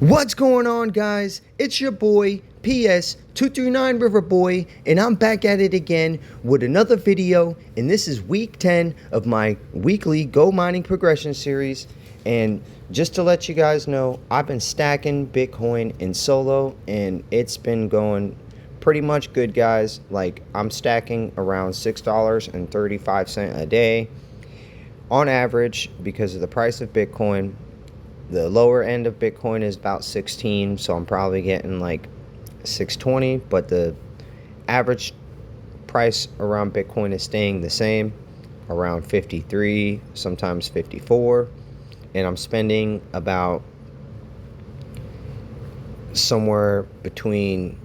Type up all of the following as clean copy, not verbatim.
What's going on, guys? It's your boy PS239 Riverboy, and I'm back at it again with another video. And this is week 10 of my weekly Go Mining Progression series. And just to let you guys know, I've been stacking Bitcoin in solo, and it's been going pretty much good, guys. Like, I'm stacking around $6.35 a day on average because of the price of Bitcoin. The lower end of Bitcoin is about 16, so I'm probably getting like 620, but the average price around Bitcoin is staying the same, around 53, sometimes 54, and I'm spending about somewhere between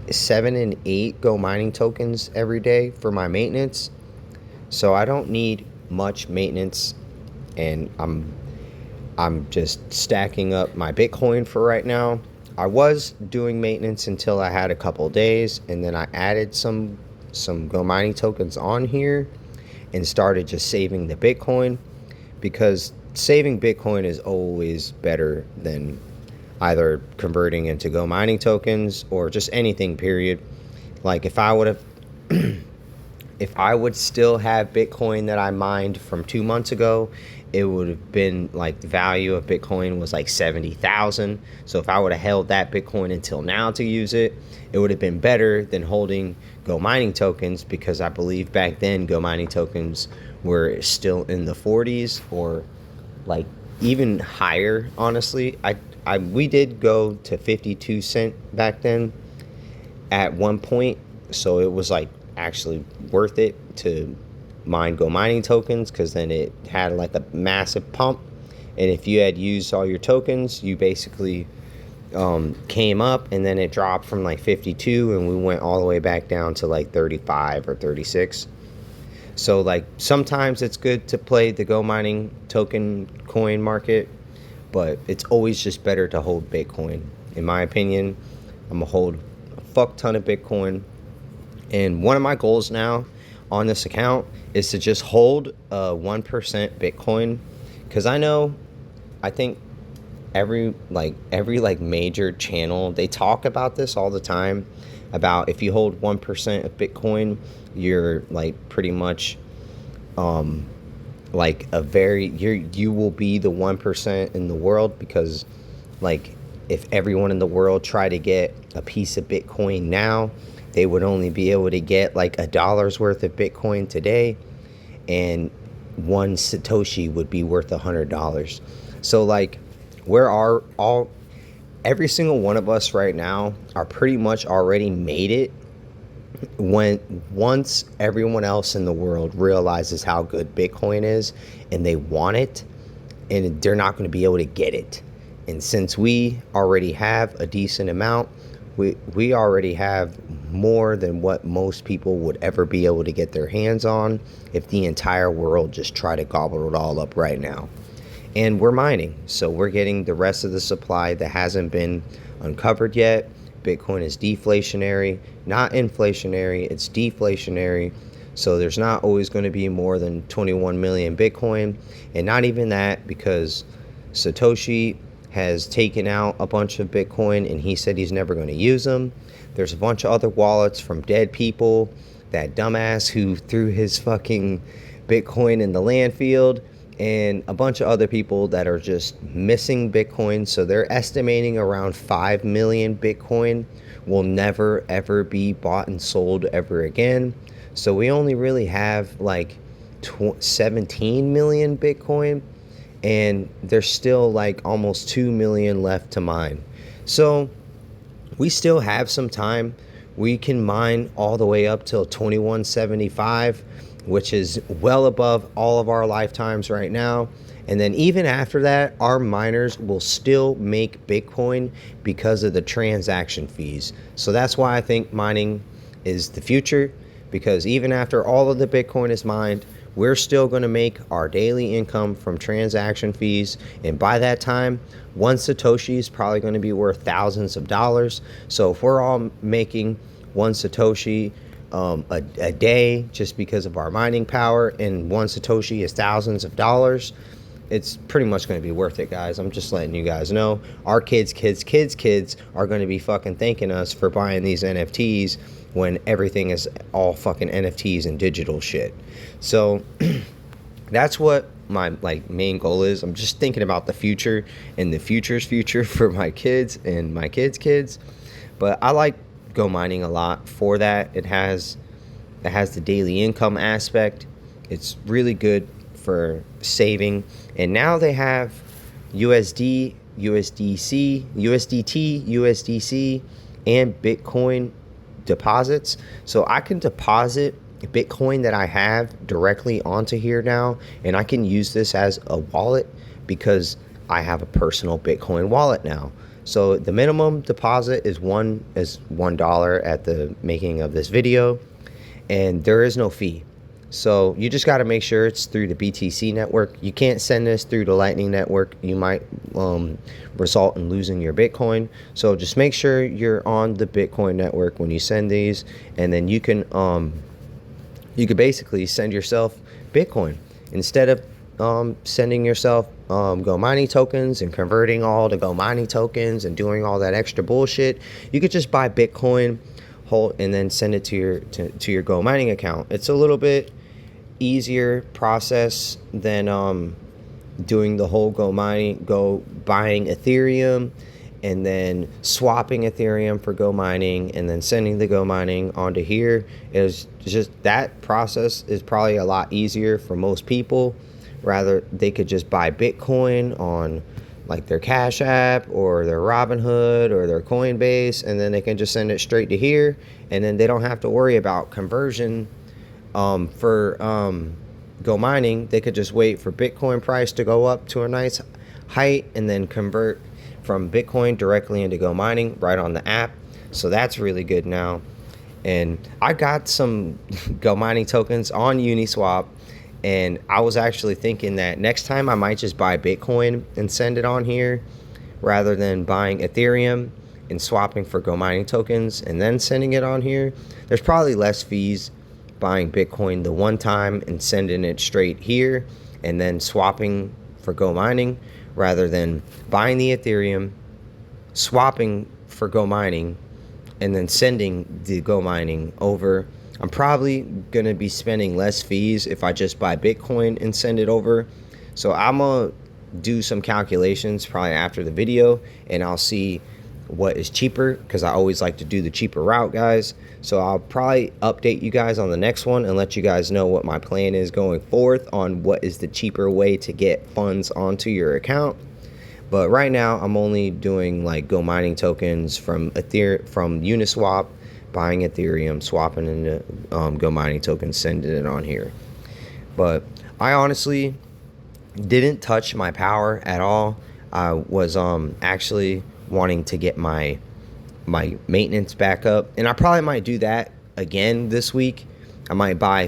7 and 8 Go Mining tokens every day for my maintenance. So I don't need much maintenance, and I'm just stacking up my Bitcoin for right now. I was doing maintenance until I had a couple days, and then I added some Go Mining tokens on here and started just saving the Bitcoin, because saving Bitcoin is always better than either converting into Go Mining tokens or just anything, period. Like, if I would still have Bitcoin that I mined from 2 months ago, it would have been like the value of Bitcoin was like 70,000. So if I would have held that Bitcoin until now to use it, it would have been better than holding Go Mining tokens, because I believe back then Go Mining tokens were still in the 40s or like even higher. Honestly, we did go to 52 cent back then at one point, so it was like actually worth it to mine Go Mining tokens, because then it had like a massive pump, and if you had used all your tokens, you basically came up, and then it dropped from like 52 and we went all the way back down to like 35 or 36. So like, sometimes it's good to play the Go Mining token coin market, but it's always just better to hold Bitcoin. In my opinion, I'm gonna hold a fuck ton of Bitcoin. And one of my goals now on this account is to just hold 1% Bitcoin, because I think every major channel, they talk about this all the time, about if you hold 1% of Bitcoin, you're like pretty much like you will be the 1% in the world, because like, if everyone in the world tried to get a piece of Bitcoin now, they would only be able to get like $1 worth of Bitcoin today, and one Satoshi would be worth $100. So like, every single one of us right now are pretty much already made it, once everyone else in the world realizes how good Bitcoin is and they want it, and they're not going to be able to get it. And since we already have a decent amount, we already have more than what most people would ever be able to get their hands on if the entire world just tried to gobble it all up right now. And we're mining, so we're getting the rest of the supply that hasn't been uncovered yet. Bitcoin is deflationary, not inflationary, it's deflationary. So there's not always going to be more than 21 million Bitcoin, and not even that, because Satoshi has taken out a bunch of Bitcoin and he said he's never going to use them. There's a bunch of other wallets from dead people, that dumbass who threw his fucking Bitcoin in the landfill, and a bunch of other people that are just missing Bitcoin. So they're estimating around 5 million Bitcoin will never ever be bought and sold ever again. So we only really have like 17 million Bitcoin, and there's still like almost 2 million left to mine. So we still have some time. We can mine all the way up till 2175, which is well above all of our lifetimes right now. And then even after that, our miners will still make Bitcoin because of the transaction fees. So that's why I think mining is the future, because even after all of the Bitcoin is mined, we're still going to make our daily income from transaction fees. And by that time, one Satoshi is probably going to be worth thousands of dollars. So if we're all making one Satoshi a day just because of our mining power, and one Satoshi is thousands of dollars, it's pretty much going to be worth it, guys. I'm just letting you guys know. Our kids are going to be fucking thanking us for buying these NFTs when everything is all fucking NFTs and digital shit. So that's what my like main goal is. I'm just thinking about the future and the future's future for my kids and my kids. But I like Go Mining a lot for that. It has the daily income aspect. It's really good for saving. And now they have USD, USDC, USDT, USDC, and Bitcoin deposits. So I can deposit Bitcoin that I have directly onto here now, and I can use this as a wallet because I have a personal Bitcoin wallet now. So the minimum deposit is $1 at the making of this video, and there is no fee. So you just got to make sure it's through the BTC network. You can't send this through the Lightning network. You might result in losing your Bitcoin. So just make sure you're on the Bitcoin network when you send these, and then you could basically send yourself Bitcoin instead of sending yourself Go Mining tokens and converting all to Go Mining tokens and doing all that extra bullshit. You could just buy Bitcoin whole and then send it to your Go Mining account. It's a little bit easier process than doing the whole buying Ethereum and then swapping Ethereum for Go Mining and then sending the Go Mining onto here. Is just that process is probably a lot easier for most people. Rather, they could just buy Bitcoin on like their Cash App or their Robinhood or their Coinbase, and then they can just send it straight to here, and then they don't have to worry about conversion for Go Mining. They could just wait for Bitcoin price to go up to a nice height and then convert from Bitcoin directly into Go Mining right on the app. So that's really good now. And I got some Go Mining tokens on Uniswap, and I was actually thinking that next time I might just buy Bitcoin and send it on here rather than buying Ethereum and swapping for Go Mining tokens and then sending it on here. There's probably less fees buying Bitcoin the one time and sending it straight here and then swapping for Go Mining rather than buying the Ethereum, swapping for Go Mining, and then sending the Go Mining over. I'm probably going to be spending less fees if I just buy Bitcoin and send it over. So I'm going to do some calculations probably after the video, and I'll see what is cheaper because I always like to do the cheaper route, guys. So I'll probably update you guys on the next one and let you guys know what my plan is going forth on what is the cheaper way to get funds onto your account. But right now I'm only doing like Go Mining tokens from Uniswap, buying Ethereum, swapping into Go Mining tokens, sending it on here. But I honestly didn't touch my power at all. I was actually wanting to get my maintenance back up, and I probably might do that again this week. I might buy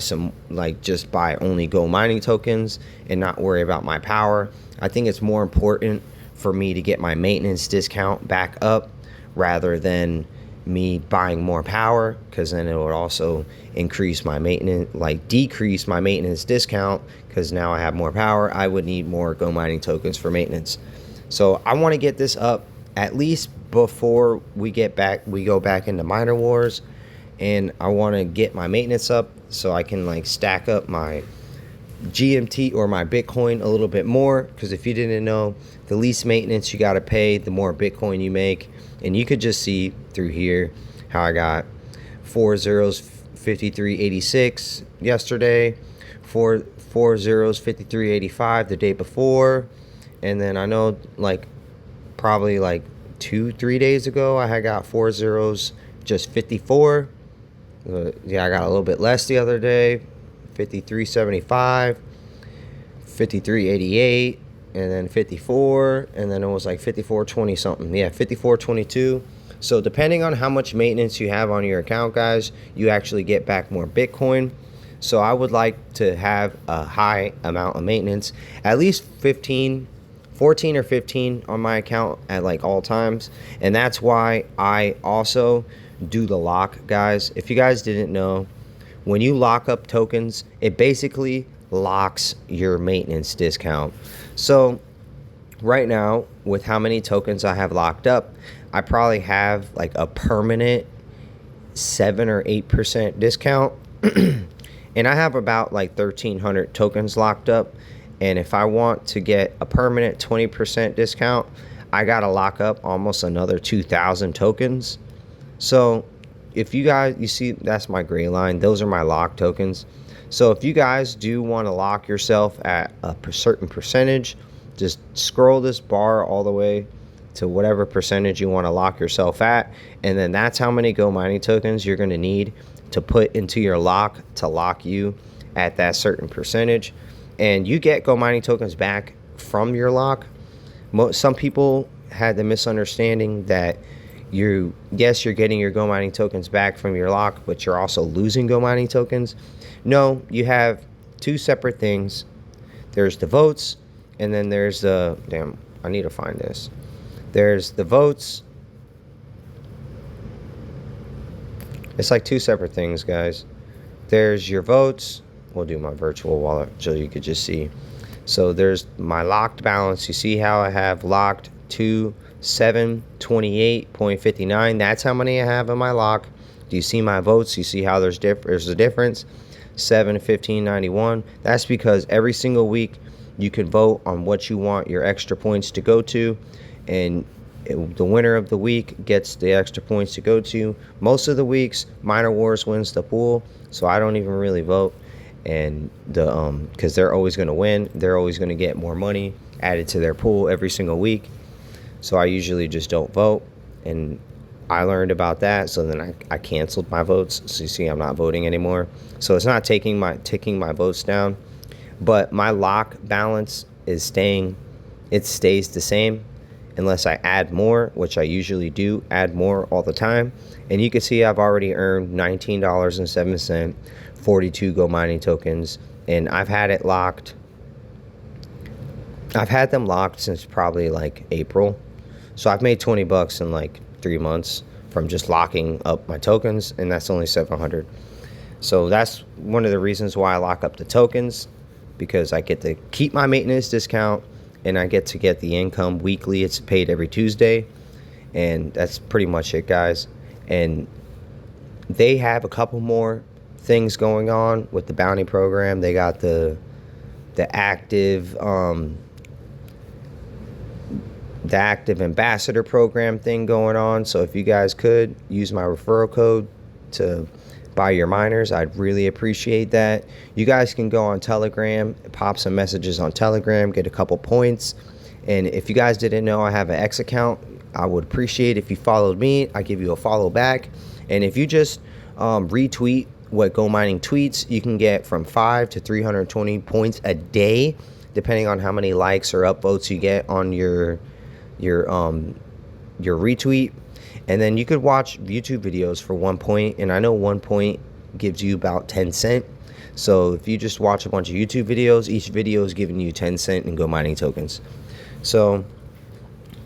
just buy only Go Mining tokens and not worry about my power. I think it's more important for me to get my maintenance discount back up rather than me buying more power, because then it would also increase my maintenance, decrease my maintenance discount, because now I have more power. I would need more Go Mining tokens for maintenance. So I want to get this up at least before we go back into Miner Wars, and I want to get my maintenance up so I can stack up my GMT or my Bitcoin a little bit more, because if you didn't know, the least maintenance you got to pay, the more Bitcoin you make. And you could just see through here how I got 4 zeros 53.86 yesterday, 4 zeros 53.85 the day before, and then I know probably 2-3 days ago I had got 4 zeros just 54. Yeah, I got a little bit less the other day, 53.75, 53.88, and then 54, and then it was 54.20 something. Yeah, 54.22. So depending on how much maintenance you have on your account, guys, you actually get back more Bitcoin. So I would like to have a high amount of maintenance, at least 14 or 15 on my account at all times. And that's why I also do the lock, guys. If you guys didn't know, when you lock up tokens, it basically locks your maintenance discount. So right now, with how many tokens I have locked up, I probably have like a permanent 7 or 8% discount. And I have about like 1,300 tokens locked up. And if I want to get a permanent 20% discount, I got to lock up almost another 2,000 tokens. So if you guys, you see, that's my gray line. Those are my lock tokens. So if you guys do want to lock yourself at a certain percentage, just scroll this bar all the way to whatever percentage you want to lock yourself at. And then that's how many Go Mining tokens you're going to need to put into your lock to lock you at that certain percentage. And you get Go Mining tokens back from your lock. Some people had the misunderstanding that you're getting your Go Mining tokens back from your lock, but you're also losing Go Mining tokens. No, you have two separate things. There's the votes, and then there's the, damn, I need to find this. There's the votes. It's like two separate things, guys. There's your votes. We'll do my virtual wallet so you could just see. So there's my locked balance. You see how I have locked 728.59. That's how many I have in my lock. Do you see my votes? You see how there's a difference? 715.91. That's because every single week you can vote on what you want your extra points to go to, and the winner of the week gets the extra points to go to. Most of the weeks, Miner Wars wins the pool, so I don't even really vote. And because they're always going to win, they're always going to get more money added to their pool every single week. So I usually just don't vote, and I learned about that, so then I canceled my votes. So you see, I'm not voting anymore. So it's not taking my votes down, but my lock balance is staying. It stays the same unless I add more, which I usually do add more all the time. And you can see I've already earned $19.07, 42 Go Mining tokens, and I've had it locked. I've had them locked since probably like April. So I've made 20 bucks in like 3 months from just locking up my tokens, and that's only 700. So that's one of the reasons why I lock up the tokens, because I get to keep my maintenance discount and I get to get the income weekly. It's paid every Tuesday, and that's pretty much it, guys. And they have a couple more things going on with the bounty program. They got the active ambassador program thing going on. So if you guys could use my referral code to buy your miners, I'd really appreciate that. You guys can go on Telegram, pop some messages on Telegram, get a couple points. And if you guys didn't know, I have an X account. I would appreciate if you followed me. I give you a follow back. And if you just retweet what Go Mining tweets, you can get from 5 to 320 points a day, depending on how many likes or upvotes you get on your retweet. And then you could watch YouTube videos for 1 point, and I know 1 point gives you about 10 cents. So if you just watch a bunch of YouTube videos, each video is giving you 10 cents in Go Mining tokens. So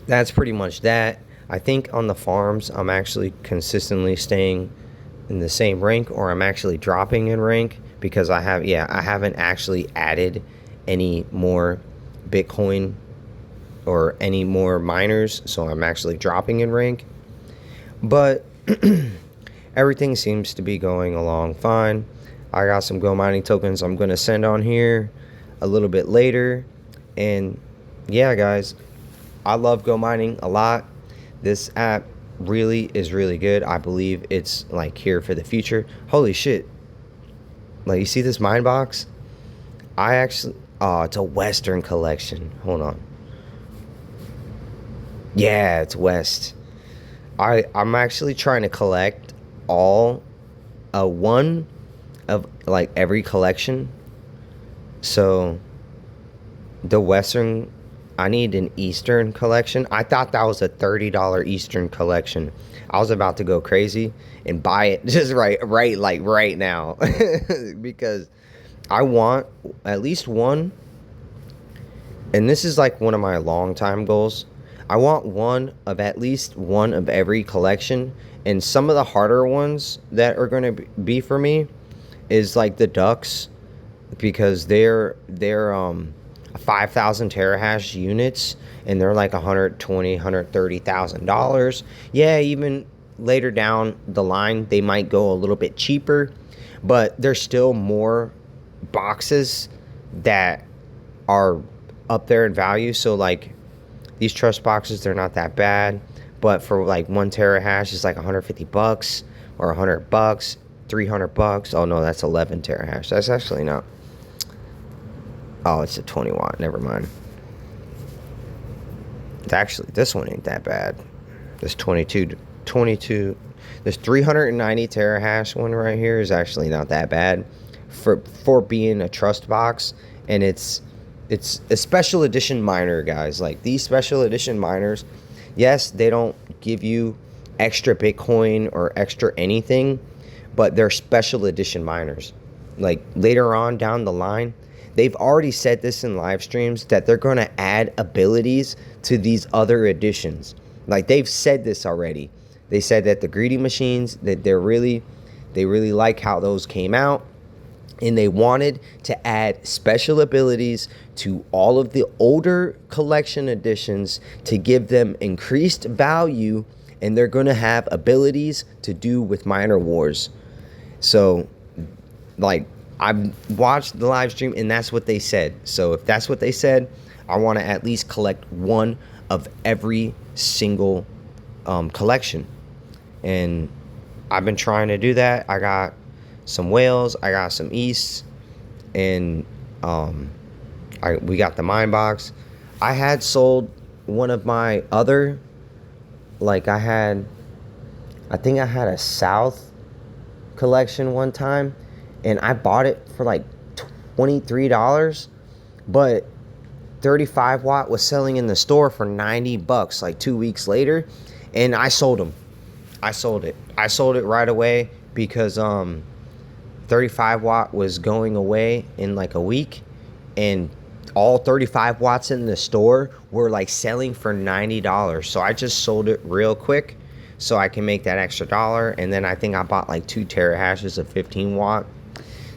that's pretty much that. I think on the farms, I'm actually consistently staying in the same rank, or I'm actually dropping in rank, because I haven't actually added any more Bitcoin or any more miners, so I'm actually dropping in rank. But everything seems to be going along fine. I got some Go Mining tokens I'm going to send on here a little bit later. And yeah, guys, I love Go Mining a lot. This app really is really good. I believe it's like here for the future. Holy shit. Like, you see this mine box? It's a Western collection. Hold on. Yeah, it's West. I'm actually trying to collect one of like every collection. So the Western, I need an Eastern collection. I thought that was a $30 Eastern collection. I was about to go crazy and buy it just right now because I want at least one. And this is like one of my long time goals. I want at least one of every collection. And some of the harder ones that are going to be for me is like the ducks, because they're 5,000 terahash units, and they're like 130,000 $130,000. Yeah, even later down the line they might go a little bit cheaper, but there's still more boxes that are up there in value. So like these trust boxes, they're not that bad, but for like 1 terahash is like $150 or $100, $300. Oh no, that's 11 terahash. That's actually not. Oh, it's a 20 watt. Never mind. It's actually, this one ain't that bad. This 22. This 390 terahash one right here is actually not that bad for being a trust box, and it's a special edition miner, guys. Like these special edition miners, yes, they don't give you extra Bitcoin or extra anything, but they're special edition miners. Like later on down the line, they've already said this in live streams that they're going to add abilities to these other editions. Like they've said this already. They said that the greedy machines, that they really like how those came out, and they wanted to add special abilities to all of the older collection editions to give them increased value, and they're going to have abilities to do with Miner Wars. So like I've watched the live stream and that's what they said. So if that's what they said, I want to at least collect one of every single collection, and I've been trying to do that. I got some whales, I got some easts, and we got the mine box. I had sold one of my other, like I think I had a south collection one time, and I bought it for like $23, but 35 watt was selling in the store for $90 like 2 weeks later, and I sold them. I sold it right away because 35 watt was going away in like a week, and all 35 watts in the store were like selling for $90. So I just sold it real quick so I can make that extra dollar. And then I think I bought like 2 terahashes of 15 watt.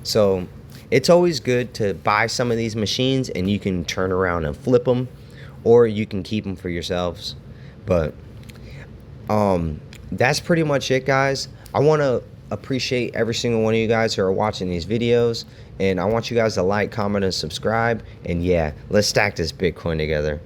So it's always good to buy some of these machines, and you can turn around and flip them, or you can keep them for yourselves. But that's pretty much it, guys. I want to appreciate every single one of you guys who are watching these videos, and I want you guys to like, comment, and subscribe. And yeah, let's stack this Bitcoin together.